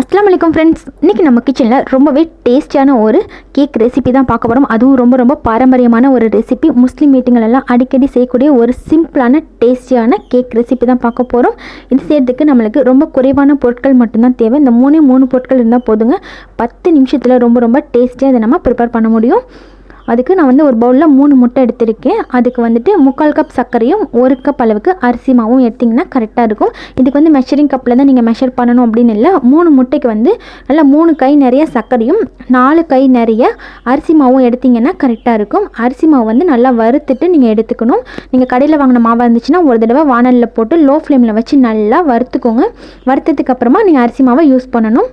அஸ்ஸலாமு அலைக்கும் ஃப்ரெண்ட்ஸ். இன்றைக்கி நம்ம கிச்சனில் ரொம்பவே டேஸ்டியான ஒரு கேக் ரெசிபி தான் பார்க்க போகிறோம். அதுவும் ரொம்ப ரொம்ப பாரம்பரியமான ஒரு ரெசிபி. முஸ்லீம் மீட்டிங்களெல்லாம் அடிக்கடி செய்யக்கூடிய ஒரு சிம்பிளான டேஸ்டியான கேக் ரெசிபி தான் பார்க்க போகிறோம். இது செய்கிறதுக்கு நம்மளுக்கு ரொம்ப குறைவான பொருட்கள் மட்டும்தான் தேவை. இந்த மூணு பொருட்கள் இருந்தால் போதுங்க. 10 நிமிஷத்தில் ரொம்ப ரொம்ப டேஸ்டியாக இதை நம்ம ப்ரிப்பேர் பண்ண முடியும். அதுக்கு நான் ஒரு பவுலில் 3 முட்டை எடுத்திருக்கேன். அதுக்கு 3/4 கப் சர்க்கரையும் 1 கப் அளவுக்கு அரிசி மாவும் எடுத்திங்கன்னா கரெக்டாக இருக்கும். இதுக்கு மெஷரிங் கப்பில் தான் நீங்கள் மெஷர் பண்ணணும் அப்படின்னு இல்லை. 3 முட்டைக்கு நல்லா 3 கை நிறைய சர்க்கரையும் 4 கை நிறைய அரிசி மாவும் எடுத்திங்கன்னா கரெக்டாக இருக்கும். அரிசி மாவு நல்லா வறுத்துட்டு நீங்கள் எடுத்துக்கணும். நீங்கள் கடையில் வாங்கின மாவாக இருந்துச்சுன்னா ஒரு தடவை வானலில் போட்டு லோ ஃப்ளேமில் வச்சு நல்லா வறுத்துக்கோங்க. வறுத்ததுக்கு அப்புறமா நீங்கள் அரிசி மாவை யூஸ் பண்ணணும்.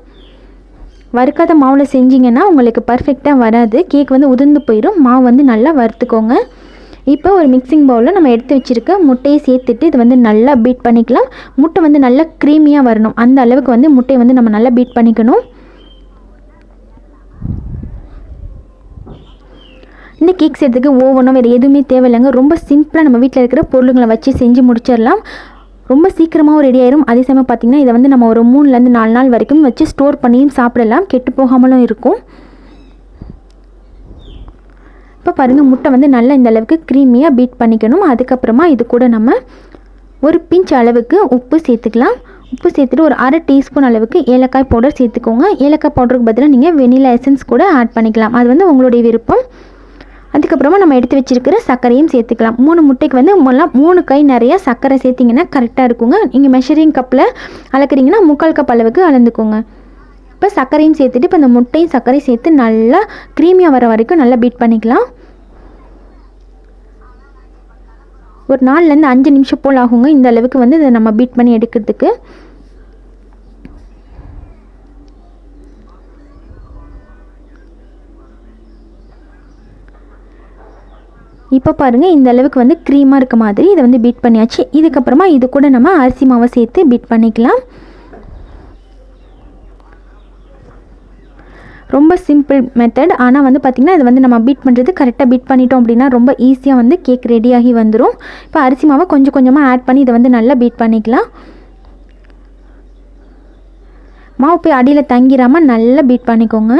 வறுக்காத மாவில் செஞ்சிங்கன்னா உங்களுக்கு பர்ஃபெக்டாக வராது. கேக் உதிர்ந்து போயிடும். மாவு நல்லா வறுத்துக்கோங்க. இப்போ ஒரு மிக்சிங் பவுலில் நம்ம எடுத்து வச்சுருக்க முட்டையை சேர்த்துட்டு இது நல்லா பீட் பண்ணிக்கலாம். முட்டை நல்லா க்ரீமியாக வரணும். அந்த அளவுக்கு முட்டையை நம்ம நல்லா பீட் பண்ணிக்கணும். இந்த கேக் செய்கிறதுக்கு ஓவனோ வேறு எதுவுமே தேவையில்லைங்க. ரொம்ப சிம்பிளாக நம்ம வீட்டில் இருக்கிற பொருளுங்களை வச்சு செஞ்சு முடிச்சிடலாம். ரொம்ப சீக்கிரமாகவும் ரெடி ஆயிரும். அதே சமயம் பார்த்திங்கன்னா இதை நம்ம ஒரு 3லேருந்து 4 நாள் வரைக்கும் வச்சு ஸ்டோர் பண்ணியும் சாப்பிடலாம். கெட்டு போகாமலும் இருக்கும். இப்போ பாருங்கள், முட்டை நல்லா இந்த அளவுக்கு க்ரீமியாக பீட் பண்ணிக்கணும். அதுக்கப்புறமா இது கூட நம்ம ஒரு பிஞ்ச் அளவுக்கு உப்பு சேர்த்துக்கலாம். உப்பு சேர்த்துட்டு ஒரு 1/2 டீஸ்பூன் அளவுக்கு ஏலக்காய் பவுடர் சேர்த்துக்கோங்க. ஏலக்காய் பவுடருக்கு பதிலாக நீங்கள் வெனிலா எசன்ஸ் கூட ஆட் பண்ணிக்கலாம். அது உங்களுடைய விருப்பம். அதுக்கப்புறமா நம்ம எடுத்து வச்சுருக்கிற சர்க்கரையும் சேர்த்துக்கலாம். 3 முட்டைக்கு 3 கை நிறையா சர்க்கரை சேர்த்திங்கன்னா கரெக்டாக இருக்குங்க. நீங்கள் மெஷரிங் கப்பில் அளக்குறீங்கன்னா 3/4 கப் அளவுக்கு அளந்துக்கோங்க. இப்போ சர்க்கரையும் சேர்த்துட்டு இப்போ இந்த முட்டையும் சர்க்கரையும் சேர்த்து நல்லா க்ரீமியாக வர வரைக்கும் நல்லா பீட் பண்ணிக்கலாம். ஒரு 4லேருந்து 5 நிமிஷம் போல் ஆகுங்க இந்த அளவுக்கு இதை நம்ம பீட் பண்ணி எடுக்கிறதுக்கு. இப்போ பாருங்கள், இந்த அளவுக்கு க்ரீமாக இருக்க மாதிரி இதை பீட் பண்ணியாச்சு. இதுக்கப்புறமா இது கூட நம்ம அரிசி மாவை சேர்த்து பீட் பண்ணிக்கலாம். ரொம்ப சிம்பிள் மெத்தட். ஆனால் பார்த்திங்கன்னா இது நம்ம பீட் பண்ணுறது கரெக்டாக பீட் பண்ணிட்டோம் அப்படின்னா ரொம்ப ஈஸியாக கேக் ரெடியாகி வந்துடும். இப்போ அரிசி மாவை கொஞ்சம் கொஞ்சமாக ஆட் பண்ணி இதை நல்லா பீட் பண்ணிக்கலாம். மாவு போய் அடியில் தங்கிடாமல் நல்லா பீட் பண்ணிக்கோங்க.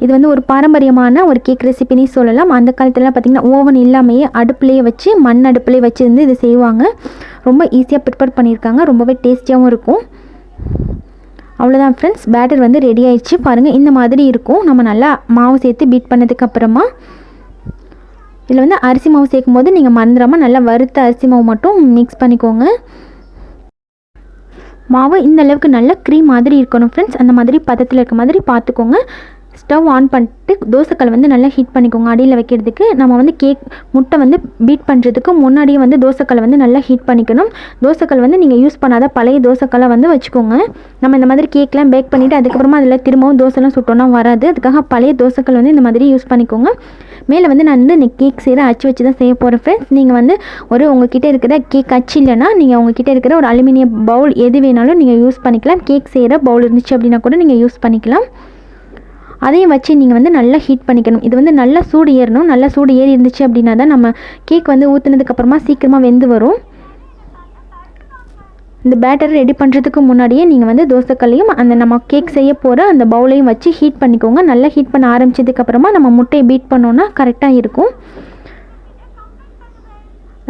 இது ஒரு பாரம்பரியமான ஒரு கேக் ரெசிபினே சொல்லலாம். அந்த காலத்துலலாம் பார்த்திங்கன்னா ஓவன் இல்லாமையே அடுப்புலேயே வச்சு மண் அடுப்புலேயே வச்சு இது செய்வாங்க. ரொம்ப ஈஸியாக ப்ரிப்பேர் பண்ணியிருக்காங்க. ரொம்பவே டேஸ்டியாகவும் இருக்கும். அவ்வளோதான் ஃப்ரெண்ட்ஸ், பேட்டர் ரெடி ஆயிடுச்சு. பாருங்கள், இந்த மாதிரி இருக்கும். நம்ம நல்லா மாவு சேர்த்து பீட் பண்ணதுக்கப்புறமா இதில் அரிசி மாவு சேர்க்கும் போது நீங்கள் மறந்துடாமல் நல்லா வறுத்த அரிசி மாவு மட்டும் மிக்ஸ் பண்ணிக்கோங்க. மாவு இந்த அளவுக்கு நல்லா க்ரீம் மாதிரி இருக்கணும் ஃப்ரெண்ட்ஸ். அந்த மாதிரி பதத்தில் இருக்க மாதிரி பார்த்துக்கோங்க. ஸ்டவ் ஆன் பண்ணிட்டு தோசைக்கல் நல்லா ஹீட் பண்ணிக்கோங்க. அடியில் வைக்கிறதுக்கு நம்ம கேக் முட்டை பீட் பண்ணுறதுக்கு முன்னாடியே தோசைக்கல் நல்லா ஹீட் பண்ணிக்கணும். தோசைக்கல் நீங்கள் யூஸ் பண்ணாத பழைய தோசைக்கல்லை வச்சுக்கோங்க. நம்ம இந்த மாதிரி கேக்லாம் பேக் பண்ணிவிட்டு அதுக்கப்புறமா அதில் திரும்பவும் தோசைலாம் சுட்டோன்னா வராது. அதுக்காக பழைய தோசைக்கல் இந்த மாதிரி யூஸ் பண்ணிக்கோங்க. மேலே நான் கேக் செய்கிற அச்சு வச்சு தான் செய்ய போகிறேன் ஃப்ரெண்ட்ஸ். நீங்கள் உங்ககிட்ட இருக்கிற கேக் அச்சு இல்லைன்னா நீங்கள் உங்ககிட்ட இருக்கிற ஒரு அலுமினியம் பவுல் எது வேணாலும் நீங்கள் யூஸ் பண்ணிக்கலாம். கேக் செய்கிற பவுல் இருந்துச்சு அப்படின்னா கூட நீங்கள் யூஸ் பண்ணிக்கலாம். அதையும் வச்சு நீங்கள் நல்லா ஹீட் பண்ணிக்கணும். இது நல்லா சூடு ஏறணும். நல்லா சூடு ஏறி இருந்துச்சு அப்படின்னா தான் நம்ம கேக் ஊற்றுனதுக்கப்புறமா சீக்கிரமாக வெந்து வரும். இந்த பேட்டர் ரெடி பண்ணுறதுக்கு முன்னாடியே நீங்கள் தோசைக்கல்லையும் அந்த நம்ம கேக் செய்ய போகிற அந்த பவுலையும் வச்சு ஹீட் பண்ணிக்கோங்க. நல்லா ஹீட் பண்ண ஆரம்பித்ததுக்கப்புறமா நம்ம முட்டையை பீட் பண்ணோன்னா கரெக்டாக இருக்கும்.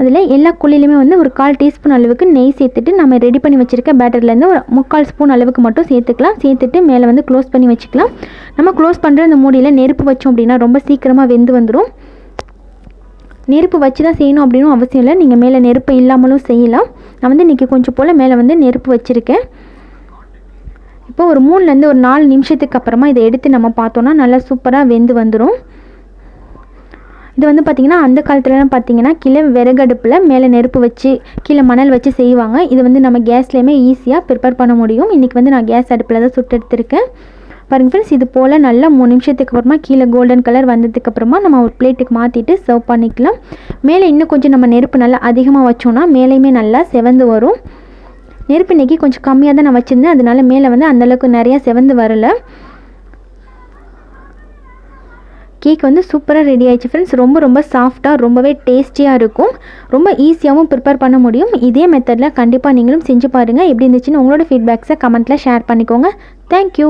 அதில் எல்லா குழியிலுமே ஒரு 1/4 டீஸ்பூன் அளவுக்கு நெய் சேர்த்துட்டு நம்ம ரெடி பண்ணி வச்சுருக்க பேட்டர்லேருந்து ஒரு 3/4 ஸ்பூன் அளவுக்கு மட்டும் சேர்த்துக்கலாம். சேர்த்துட்டு மேலே க்ளோஸ் பண்ணி வச்சுக்கலாம். நம்ம க்ளோஸ் பண்ணுற அந்த மூடியில் நெருப்பு வச்சோம் அப்படின்னா ரொம்ப சீக்கிரமாக வெந்து வந்துடும். நெருப்பு வச்சு தான் செய்யணும் அப்படின்னு அவசியம் இல்லை. நீங்கள் மேலே நெருப்பு இல்லாமலும் செய்யலாம். நான் இன்றைக்கி கொஞ்சம் போல் மேலே நெருப்பு வச்சுருக்கேன். இப்போ ஒரு 3லேருந்து ஒரு 4 நிமிஷத்துக்கு அப்புறமா இதை எடுத்து நம்ம பார்த்தோன்னா நல்லா சூப்பராக வெந்து வந்துடும். இது பார்த்திங்கன்னா அந்த காலத்துலலாம் பார்த்திங்கன்னா கீழே விறகடுப்பில் மேலே நெருப்பு வச்சு கீழே மணல் வச்சு செய்வாங்க. இது நம்ம கேஸ்லேயுமே ஈஸியாக ப்ரிப்பேர் பண்ண முடியும். இன்றைக்கி நான் கேஸ் அடுப்பில் தான் சுட்டு எடுத்துருக்கேன். பாருங்கள் ஃப்ரெண்ட்ஸ், இது போல் நல்லா 3 நிமிஷத்துக்கு அப்புறமா கீழே கோல்டன் கலர் வந்ததுக்கப்புறமா நம்ம ஒரு பிளேட்டுக்கு மாற்றிட்டு சர்வ் பண்ணிக்கலாம். மேலே இன்னும் கொஞ்சம் நம்ம நெருப்பு நல்லா அதிகமாக வச்சோன்னா மேலேயுமே நல்லா செவந்து வரும். நெருப்பு இன்றைக்கி கொஞ்சம் கம்மியாக தான் நான் வச்சுருந்தேன். அதனால மேலே அந்தளவுக்கு நிறையா செவந்து வரலை. கேக் வந்து சூப்பராக ரெடி ஆயிடுச்சு ஃப்ரெண்ட்ஸ். ரொம்ப சாஃப்டாக ரொம்பவே டேஸ்டியாக இருக்கும். ரொம்ப ஈஸியாகவும் ப்ரிப்பேர் பண்ண முடியும். இதே மெத்தடில் கண்டிப்பாக நீங்களும் செஞ்சு பாருங்கள். எப்படி இருந்துச்சுன்னு உங்களோட ஃபீட்பேக்ஸை கமெண்ட்டில் ஷேர் பண்ணிக்கோங்க. தேங்க்யூ.